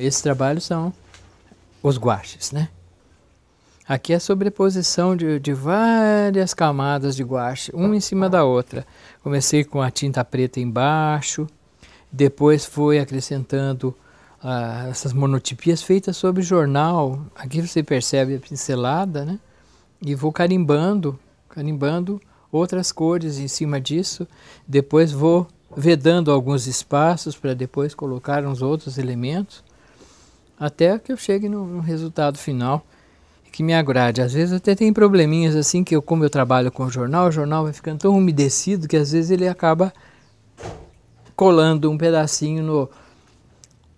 esses trabalhos são os guaches, né? Aqui é a sobreposição de várias camadas de guache, uma em cima da outra. Comecei com a tinta preta embaixo, depois fui acrescentando essas monotipias feitas sobre jornal. Aqui você percebe a pincelada, né? E vou carimbando outras cores em cima disso. Depois vou vedando alguns espaços para depois colocar uns outros elementos, até que eu chegue no resultado final que me agrade. Às vezes até tem probleminhas assim que como eu trabalho com o jornal vai ficando tão umedecido que às vezes ele acaba colando um pedacinho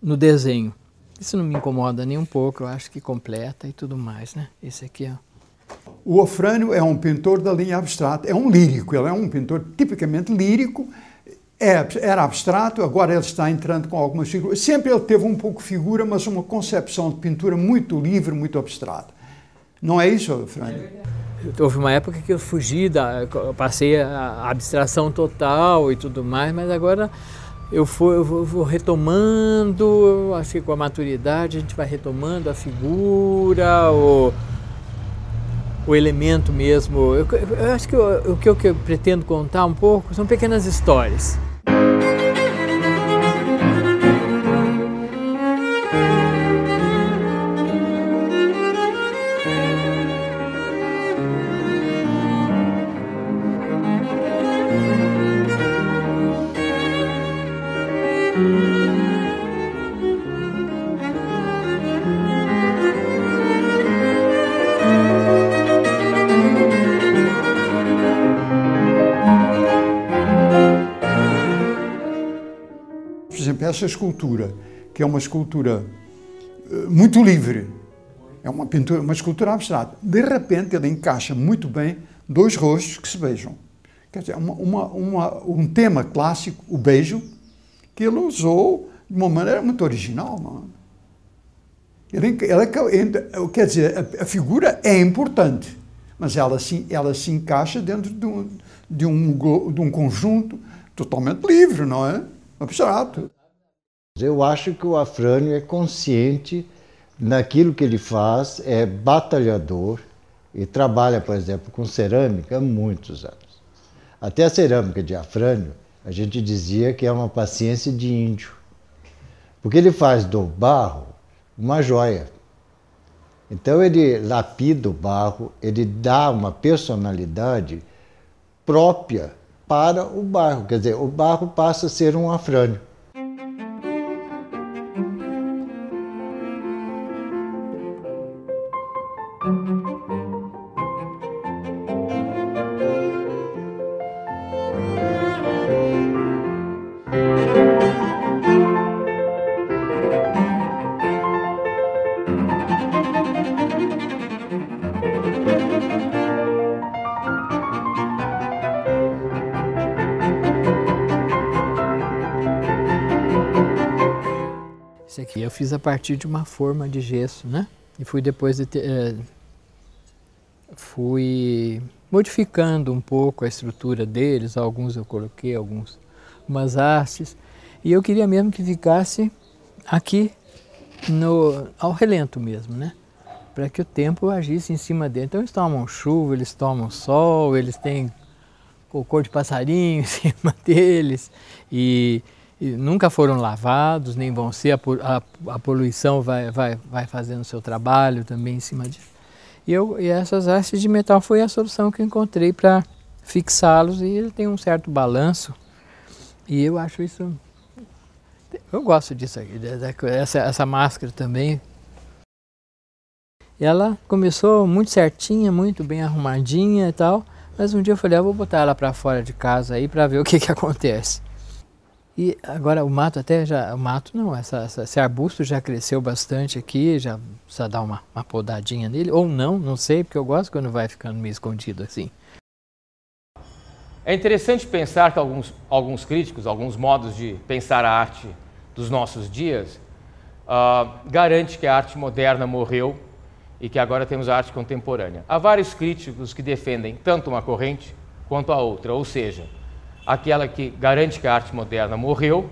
no desenho. Isso não me incomoda nem um pouco, eu acho que completa e tudo mais, né? Esse aqui, ó. O Afrânio é um pintor da linha abstrata, é um lírico, ele é um pintor tipicamente lírico, era abstrato, agora ele está entrando com algumas figuras. Sempre ele teve um pouco figura, mas uma concepção de pintura muito livre, muito abstrata. Não é isso, Afrânio? Houve uma época que eu fugi, eu passei a abstração total e tudo mais, mas agora eu vou retomando, acho que com a maturidade a gente vai retomando a figura, o elemento mesmo. Eu acho que o que eu pretendo contar um pouco são pequenas histórias. Por exemplo, essa escultura, que é uma escultura muito livre, é uma escultura abstrata. De repente, ele encaixa muito bem dois rostos que se beijam. Quer dizer, um tema clássico, o beijo, que ele usou de uma maneira muito original. Não é? Quer dizer, a figura é importante, mas ela se encaixa dentro de um conjunto totalmente livre, não é? Abstrato. Eu acho que o Afrânio é consciente naquilo que ele faz, é batalhador e trabalha, por exemplo, com cerâmica há muitos anos. Até a cerâmica de Afrânio, a gente dizia que é uma paciência de índio, porque ele faz do barro uma joia. Então ele lapida o barro, ele dá uma personalidade própria para o barro, quer dizer, o barro passa a ser um Afrânio. Esse aqui eu fiz a partir de uma forma de gesso, né? E fui depois fui modificando um pouco a estrutura deles, alguns eu coloquei, umas hastes, e eu queria mesmo que ficasse aqui ao relento mesmo, né? Para que o tempo agisse em cima dele. Então eles tomam chuva, eles tomam sol, eles têm cocô de passarinho em cima deles e nunca foram lavados, nem vão ser, a poluição vai fazendo o seu trabalho também em cima disso. E essas hastes de metal foi a solução que eu encontrei para fixá-los, e ele tem um certo balanço, e eu acho isso, eu gosto disso aqui, essa máscara também. Ela começou muito certinha, muito bem arrumadinha e tal, mas um dia eu falei, vou botar ela para fora de casa aí para ver o que acontece. E agora o mato esse arbusto já cresceu bastante aqui, já precisa dar uma podadinha nele, ou não sei, porque eu gosto quando vai ficando meio escondido assim. É interessante pensar que alguns críticos, alguns modos de pensar a arte dos nossos dias, garante que a arte moderna morreu e que agora temos a arte contemporânea. Há vários críticos que defendem tanto uma corrente quanto a outra, ou seja, aquela que garante que a arte moderna morreu,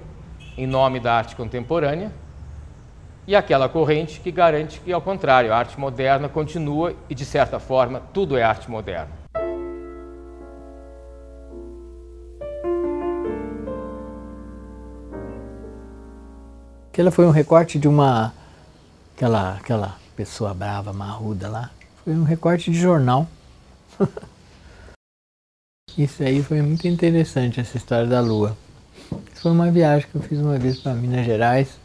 em nome da arte contemporânea, e aquela corrente que garante que, ao contrário, a arte moderna continua e, de certa forma, tudo é arte moderna. Aquela foi um recorte de aquela pessoa brava, marruda lá. Foi um recorte de jornal. Isso aí foi muito interessante, essa história da Lua. Foi uma viagem que eu fiz uma vez para Minas Gerais.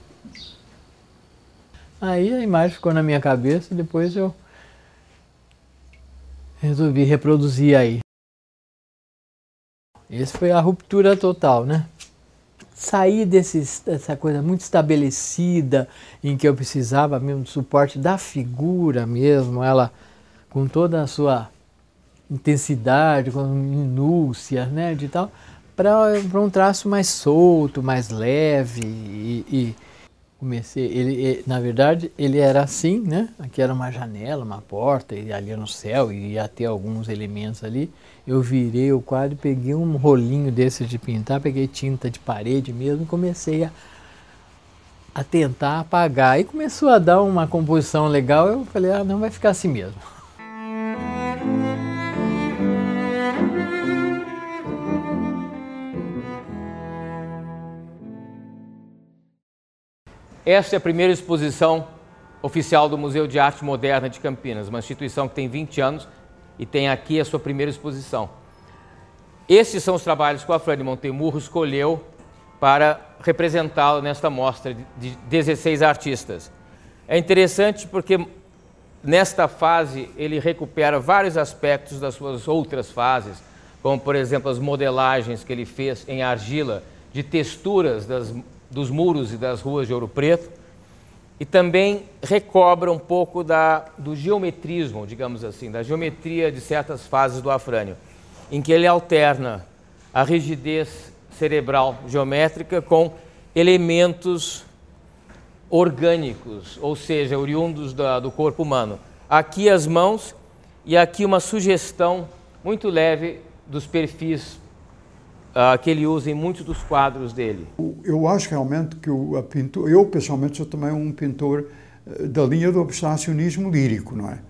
Aí a imagem ficou na minha cabeça e depois eu resolvi reproduzir aí. Essa foi a ruptura total, né? Sair dessa coisa muito estabelecida, em que eu precisava mesmo do suporte da figura mesmo, ela com toda a sua intensidade, com minúcias, né, de tal, para um traço mais solto, mais leve e comecei, na verdade, ele era assim, né, aqui era uma janela, uma porta, e ali no céu, e ia ter alguns elementos ali, eu virei o quadro, peguei um rolinho desse de pintar, peguei tinta de parede mesmo e comecei a tentar apagar, e começou a dar uma composição legal, eu falei, ah, não, vai ficar assim mesmo. Esta é a primeira exposição oficial do Museu de Arte Moderna de Campinas, uma instituição que tem 20 anos e tem aqui a sua primeira exposição. Esses são os trabalhos que o Afrânio Montemurro escolheu para representá-lo nesta mostra de 16 artistas. É interessante porque nesta fase ele recupera vários aspectos das suas outras fases, como por exemplo as modelagens que ele fez em argila de texturas dos muros e das ruas de Ouro Preto, e também recobra um pouco do geometrismo, digamos assim, da geometria de certas fases do Afrânio, em que ele alterna a rigidez cerebral geométrica com elementos orgânicos, ou seja, oriundos do corpo humano. Aqui as mãos e aqui uma sugestão muito leve dos perfis que ele usa em muitos dos quadros dele. Eu acho realmente que a pintura, eu pessoalmente sou também um pintor da linha do abstracionismo lírico, não é?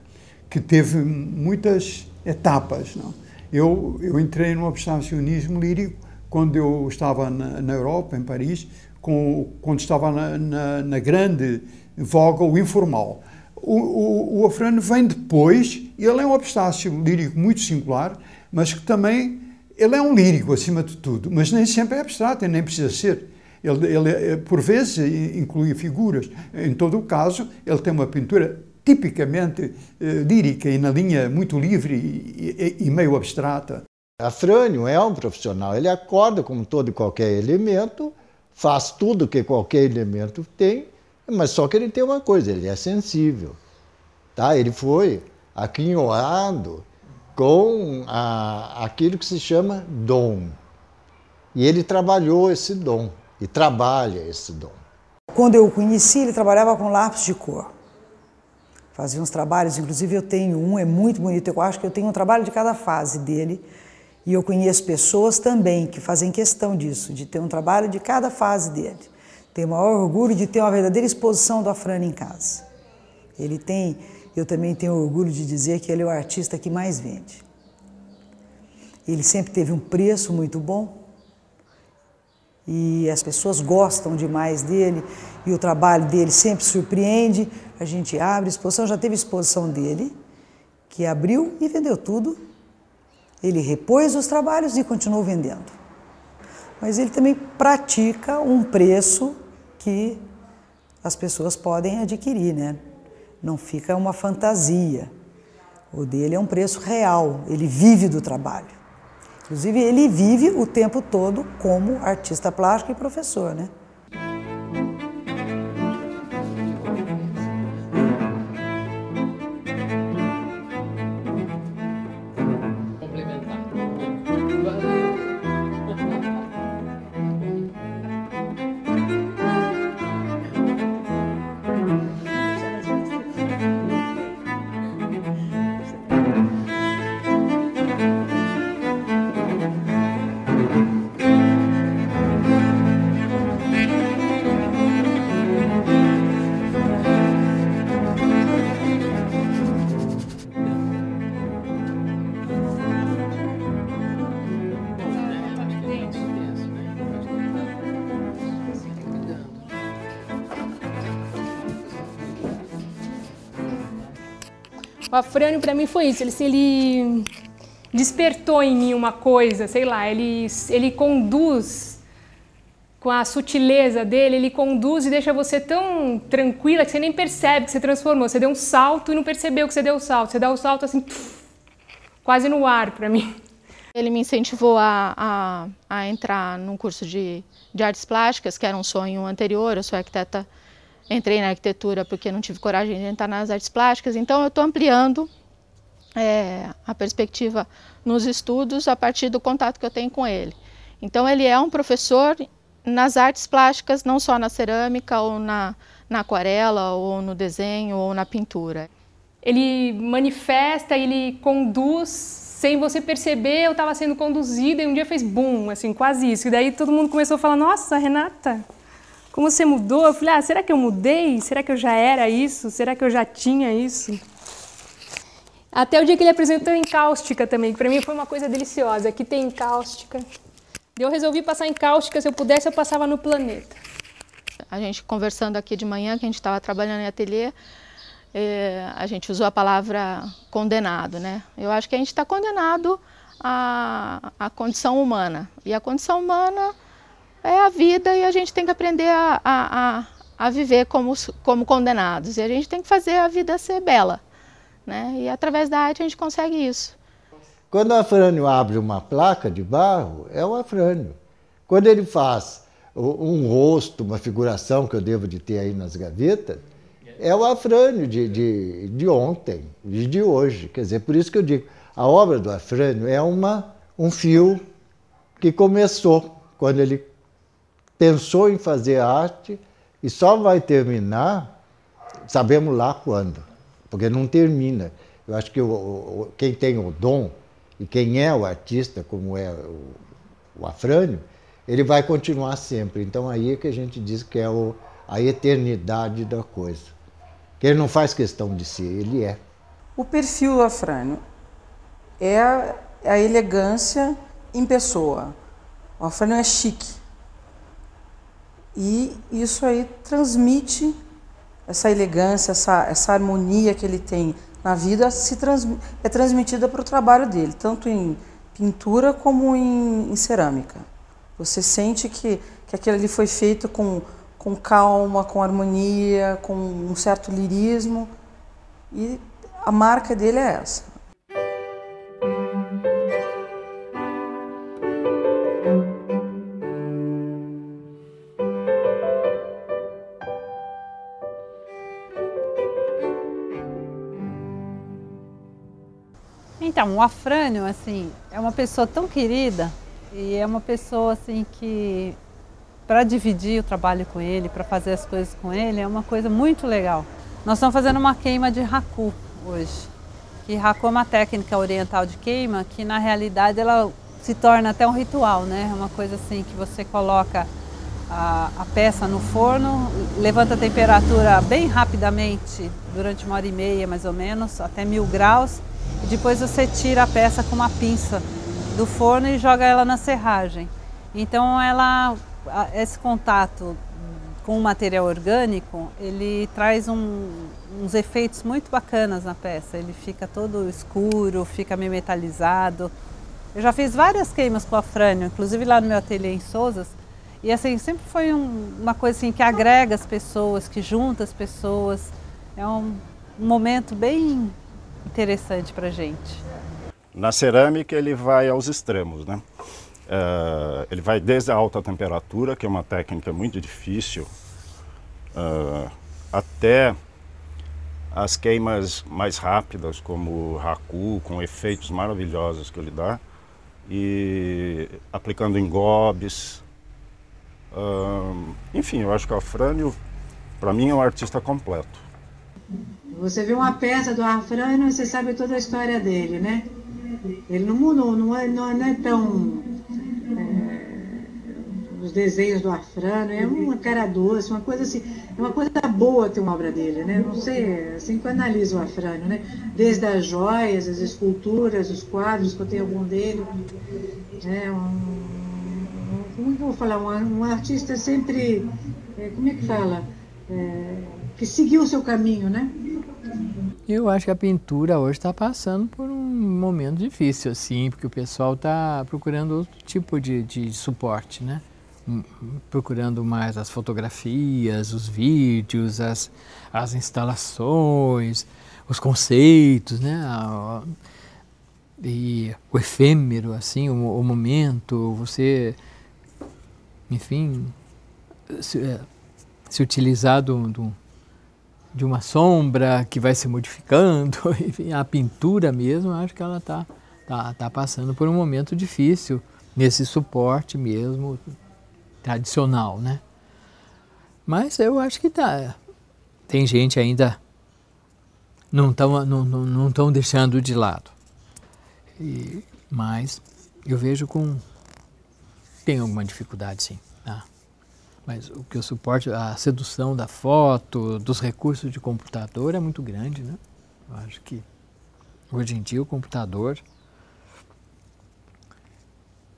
Que teve muitas etapas, não? Eu entrei no abstracionismo lírico quando eu estava na Europa, em Paris, quando estava na grande voga o informal. O Afrânio vem depois, e ele é um abstracio lírico muito singular, mas que também, ele é um lírico acima de tudo, mas nem sempre é abstrato e nem precisa ser. Ele por vezes inclui figuras. Em todo o caso, ele tem uma pintura tipicamente lírica e na linha muito livre e meio abstrata. Afrânio é um profissional, ele acorda como todo e qualquer elemento, faz tudo que qualquer elemento tem, mas só que ele tem uma coisa, ele é sensível. Tá? Ele foi aquinhoado com aquilo que se chama dom. E ele trabalhou esse dom, e trabalha esse dom. Quando eu o conheci, ele trabalhava com lápis de cor. Fazia uns trabalhos, inclusive eu tenho um, é muito bonito, eu acho que eu tenho um trabalho de cada fase dele. E eu conheço pessoas também que fazem questão disso, de ter um trabalho de cada fase dele. Tenho o maior orgulho de ter uma verdadeira exposição do Afrânio em casa. Eu também tenho orgulho de dizer que ele é o artista que mais vende. Ele sempre teve um preço muito bom e as pessoas gostam demais dele e o trabalho dele sempre surpreende. A gente abre exposição, já teve exposição dele, que abriu e vendeu tudo. Ele repôs os trabalhos e continuou vendendo. Mas ele também pratica um preço que as pessoas podem adquirir, né? Não fica uma fantasia. O dele é um preço real, ele vive do trabalho. Inclusive, ele vive o tempo todo como artista plástico e professor, né? O Afrânio para mim foi isso, ele despertou em mim uma coisa, sei lá, ele conduz com a sutileza dele, ele conduz e deixa você tão tranquila que você nem percebe que você transformou. Você deu um salto e não percebeu que você deu o salto. Você dá o salto assim, quase no ar para mim. Ele me incentivou a entrar num curso de artes plásticas, que era um sonho anterior. Eu sou arquiteta, entrei na arquitetura porque não tive coragem de entrar nas artes plásticas. Então eu estou ampliando a perspectiva nos estudos a partir do contato que eu tenho com ele. Então ele é um professor nas artes plásticas, não só na cerâmica ou na aquarela ou no desenho ou na pintura. Ele manifesta, ele conduz, sem você perceber, eu estava sendo conduzida e um dia fez boom, assim, quase isso. E daí todo mundo começou a falar, nossa, Renata, como você mudou? Eu falei, será que eu mudei? Será que eu já era isso? Será que eu já tinha isso? Até o dia que ele apresentou encáustica também, que para mim foi uma coisa deliciosa. Aqui tem encáustica. Eu resolvi passar encáustica, se eu pudesse eu passava no planeta. A gente conversando aqui de manhã, que a gente estava trabalhando em ateliê, a gente usou a palavra condenado, né? Eu acho que a gente está condenado à condição humana. E a condição humana é a vida e a gente tem que aprender a viver como condenados. E a gente tem que fazer a vida ser bela, né? E através da arte a gente consegue isso. Quando o Afrânio abre uma placa de barro, é o Afrânio. Quando ele faz um rosto, uma figuração que eu devo de ter aí nas gavetas, é o Afrânio de ontem, de hoje. Quer dizer, por isso que eu digo, a obra do Afrânio é um fio que começou quando ele pensou em fazer arte e só vai terminar, sabemos lá quando, porque não termina. Eu acho que quem tem o dom e quem é o artista, como é o Afrânio, ele vai continuar sempre. Então aí é que a gente diz que é a eternidade da coisa. Que ele não faz questão de ser, ele é. O perfil do Afrânio é a elegância em pessoa. O Afrânio é chique. E isso aí transmite essa elegância, essa harmonia que ele tem na vida, é transmitida para o trabalho dele, tanto em pintura como em cerâmica. Você sente que aquilo ali foi feito com calma, com harmonia, com um certo lirismo, e a marca dele é essa. Então, o Afrânio, assim, é uma pessoa tão querida e é uma pessoa, assim, que para dividir o trabalho com ele, para fazer as coisas com ele, é uma coisa muito legal. Nós estamos fazendo uma queima de Haku hoje. Que Haku é uma técnica oriental de queima que, na realidade, ela se torna até um ritual, né? É uma coisa assim que você coloca a peça no forno, levanta a temperatura bem rapidamente, durante 1h30 mais ou menos, até 1000 graus, e depois você tira a peça com uma pinça do forno e joga ela na serragem. Então esse contato com o material orgânico, ele traz uns efeitos muito bacanas na peça. Ele fica todo escuro, fica meio metalizado. Eu já fiz várias queimas com Afrânio, inclusive lá no meu ateliê em Sousas, e assim, sempre foi uma coisa assim, que agrega as pessoas, que junta as pessoas. É um momento bem interessante para a gente. Na cerâmica ele vai aos extremos, né? Ele vai desde a alta temperatura, que é uma técnica muito difícil, até as queimas mais rápidas, como o Haku, com efeitos maravilhosos que ele dá, e aplicando engobes. Enfim, eu acho que o Afrânio, para mim, é um artista completo. Você vê uma peça do Afrânio e você sabe toda a história dele, né? Ele não mudou, não é tão... os desenhos do Afrânio, é uma cara doce, uma coisa assim, é uma coisa boa ter uma obra dele, né? Não sei, assim que eu analiso o Afrânio, né? Desde as joias, as esculturas, os quadros, que eu tenho algum dele, como eu vou falar, um artista sempre, como é que fala? Que seguiu o seu caminho, né? Eu acho que a pintura hoje está passando por um momento difícil, assim, porque o pessoal está procurando outro tipo de suporte, né? Procurando mais as fotografias, os vídeos, as instalações, os conceitos, né? E o efêmero, assim, o momento, você, enfim, se utilizar de uma sombra que vai se modificando, enfim, a pintura mesmo, acho que ela tá passando por um momento difícil nesse suporte mesmo tradicional, né? Mas eu acho que tem gente ainda não tão deixando de lado. Mas eu vejo tem alguma dificuldade, sim, tá? Mas o que eu suporto, a sedução da foto, dos recursos de computador é muito grande, né? Eu acho que hoje em dia o computador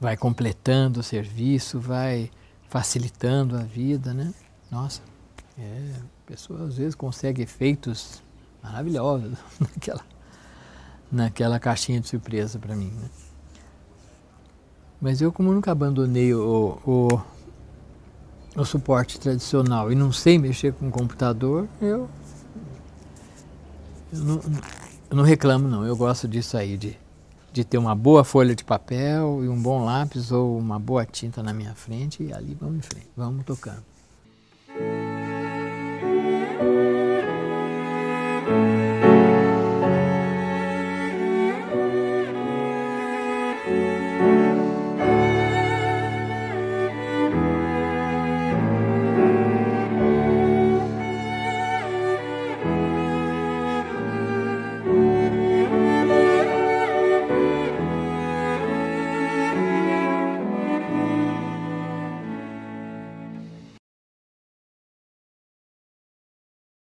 vai completando o serviço, vai facilitando a vida, né? Nossa, a pessoa às vezes consegue efeitos maravilhosos naquela caixinha de surpresa para mim, né? Mas eu, como nunca abandonei o suporte tradicional e não sei mexer com o computador, eu não reclamo, não. Eu gosto disso aí, de ter uma boa folha de papel e um bom lápis ou uma boa tinta na minha frente e ali vamos em frente, vamos tocando.